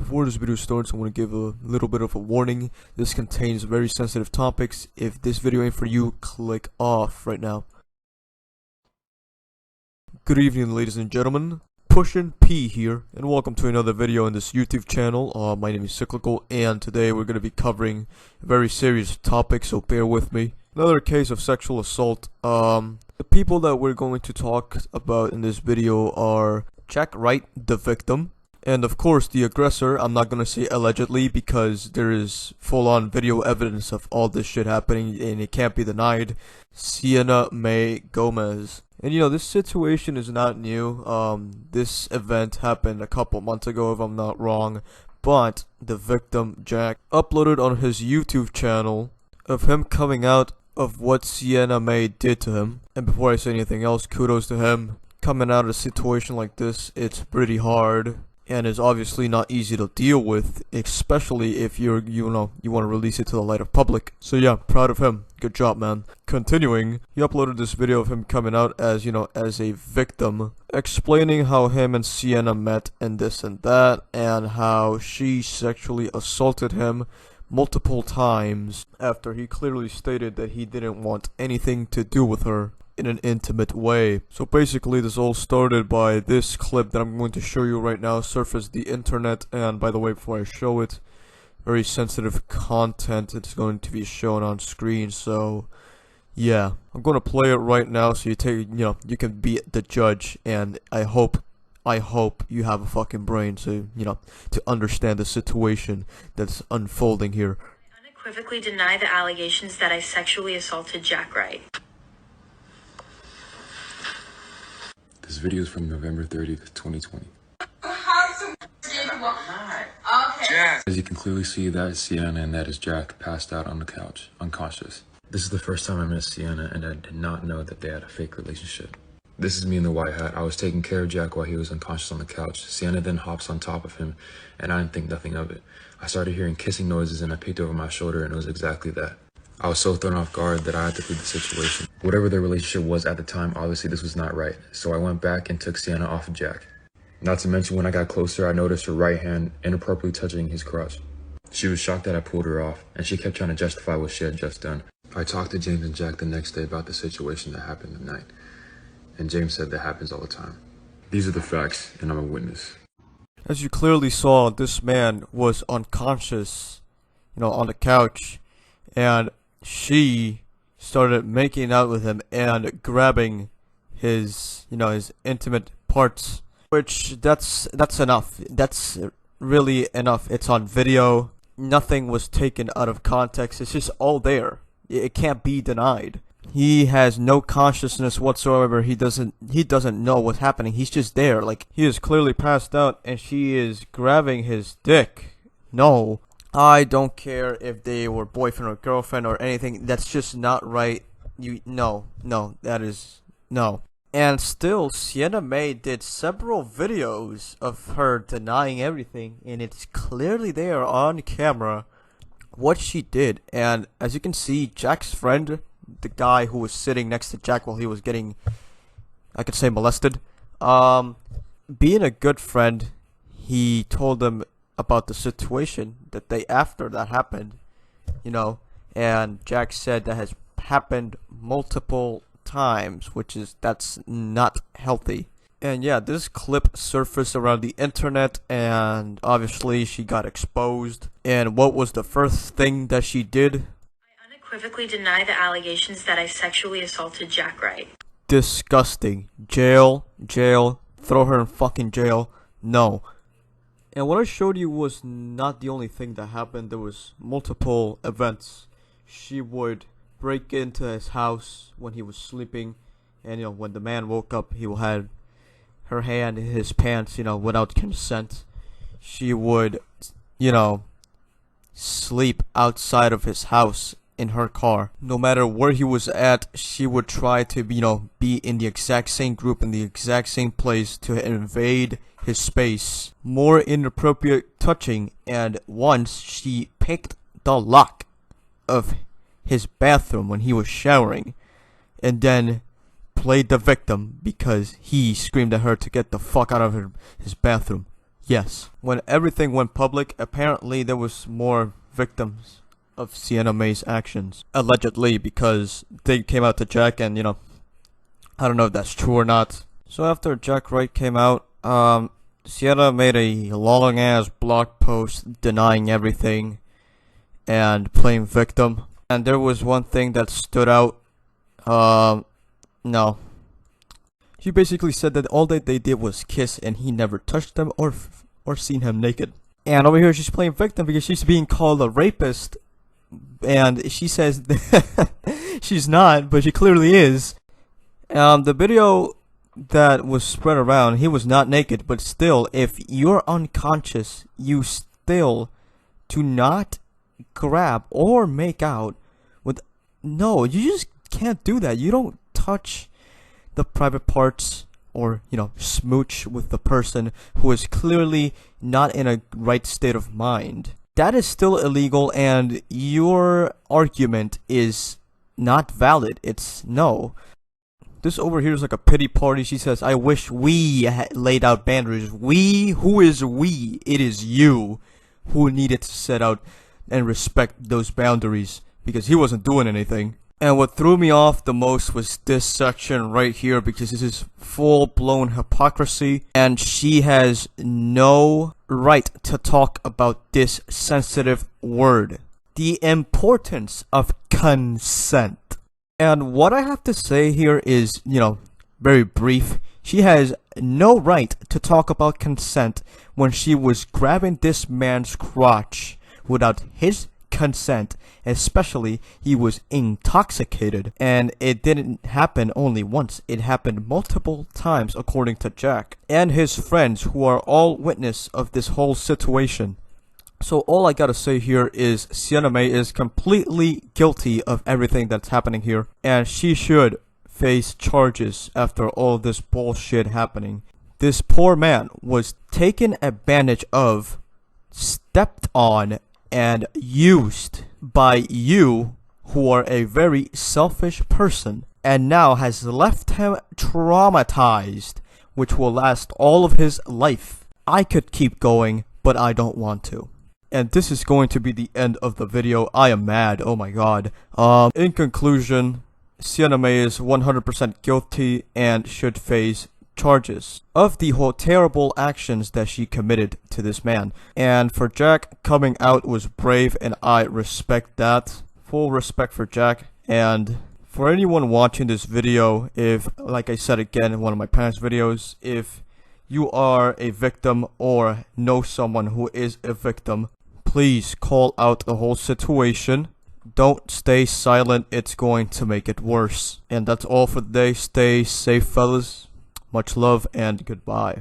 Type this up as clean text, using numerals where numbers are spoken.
Before this video starts, I want to give a little bit of a warning. This contains very sensitive topics. If this video ain't for you, click off right now. Good evening, ladies and gentlemen. Pushin' P here, and welcome to another video on this YouTube channel. My name is Cyclical, and today we're going to be covering a very serious topic, so bear with me. Another case of sexual assault. The people that we're going to talk about in this video are Jack Wright, the victim, and of course the aggressor. I'm not gonna say allegedly because there is full-on video evidence of all this shit happening and it can't be denied. Sienna Mae Gomez. And you know, this situation is not new. This event happened a couple months ago if I'm not wrong, but the victim, Jack, uploaded on his YouTube channel of him coming out of what Sienna Mae did to him. And before I say anything else, kudos to him. Coming out of a situation like this, it's pretty hard and is obviously not easy to deal with, especially if you want to release it to the light of public. So yeah, proud of him. Good job, man. Continuing, he uploaded this video of him coming out as, as a victim, explaining how him and Sienna met and this and that, and how she sexually assaulted him multiple times after he clearly stated that he didn't want anything to do with her in an intimate way. So basically this all started by this clip that I'm going to show you right now surfaced the internet. And by the way, before I show it, very sensitive content is going to be shown on screen, so yeah, I'm going to play it right now so you can be the judge, and I hope you have a fucking brain to understand the situation that's unfolding here. I unequivocally deny the allegations that I sexually assaulted Jack Wright. This video is from November 30th, 2020. Okay. As you can clearly see, that is Sienna and that is Jack passed out on the couch, unconscious. This is the first time I met Sienna and I did not know that they had a fake relationship. This is me in the white hat. I was taking care of Jack while he was unconscious on the couch. Sienna then hops on top of him and I didn't think nothing of it. I started hearing kissing noises and I peeked over my shoulder and it was exactly that. I was so thrown off guard that I had to flee the situation. Whatever their relationship was at the time, obviously this was not right. So I went back and took Sienna off of Jack. Not to mention, when I got closer, I noticed her right hand inappropriately touching his crotch. She was shocked that I pulled her off, and she kept trying to justify what she had just done. I talked to James and Jack the next day about the situation that happened that night, and James said that happens all the time. These are the facts, and I'm a witness. As you clearly saw, this man was unconscious, on the couch, and she started making out with him and grabbing his, his intimate parts. Which, that's enough. That's really enough. It's on video. Nothing was taken out of context. It's just all there. It can't be denied. He has no consciousness whatsoever. He doesn't know what's happening. He's just there. Like, he is clearly passed out and she is grabbing his dick. No. I don't care if they were boyfriend or girlfriend or anything. That's just not right. No, that is no. And still, Sienna Mae did several videos of her denying everything, and it's clearly there on camera what she did. And as you can see, Jack's friend, the guy who was sitting next to Jack while he was getting, I could say, molested, being a good friend, he told them about the situation that day after that happened, and Jack said that has happened multiple times, that's not healthy. And yeah, this clip surfaced around the internet, and obviously she got exposed. And what was the first thing that she did? I unequivocally deny the allegations that I sexually assaulted Jack Wright. Disgusting. Jail, throw her in fucking jail. No. And what I showed you was not the only thing that happened. There was multiple events. She would break into his house when he was sleeping, and when the man woke up, he had her hand in his pants, without consent. She would, sleep outside of his house in her car. No matter where he was at, she would try to, be in the exact same group, in the exact same place, to invade his space. More inappropriate touching, and once she picked the lock of his bathroom when he was showering, and then played the victim because he screamed at her to get the fuck out of his bathroom. Yes. When everything went public, apparently there was more victims of Sienna May's actions. Allegedly, because they came out to Jack and, I don't know if that's true or not. So after Jack Wright came out, Sienna made a long-ass blog post denying everything and playing victim. And there was one thing that stood out. No. She basically said that all that they did was kiss and he never touched them or seen him naked. And over here she's playing victim because she's being called a rapist. And she says she's not, but she clearly is. The video that was spread around, he was not naked, but still, if you're unconscious, you still do not grab or make out with. No, you just can't do that. You don't touch the private parts or, smooch with the person who is clearly not in a right state of mind. That is still illegal, and your argument is not valid. It's no. This over here is like a pity party. She says, I wish we had laid out boundaries. We? Who is we? It is you who needed to set out and respect those boundaries because he wasn't doing anything. And what threw me off the most was this section right here because this is full-blown hypocrisy and she has no right to talk about this sensitive word. The importance of consent. And what I have to say here is, very brief. She has no right to talk about consent when she was grabbing this man's crotch without his consent, especially he was intoxicated, and it didn't happen only once, it happened multiple times according to Jack and his friends who are all witness of this whole situation. So all I gotta say here is Sienna May is completely guilty of everything that's happening here, and she should face charges after all this bullshit happening. This poor man was taken advantage of, stepped on, and used by you, who are a very selfish person, and now has left him traumatized, which will last all of his life. I could keep going, but I don't want to. And this is going to be the end of the video. I am mad, oh my god. In conclusion, Sienna May is 100% guilty and should face charges of the whole terrible actions that she committed to this man. And for Jack, coming out was brave and I respect that. Full respect for Jack. And for anyone watching this video, if, like I said again in one of my past videos, if you are a victim or know someone who is a victim, please call out the whole situation. Don't stay silent, it's going to make it worse. And that's all for today. Stay safe, fellas. Much love and goodbye.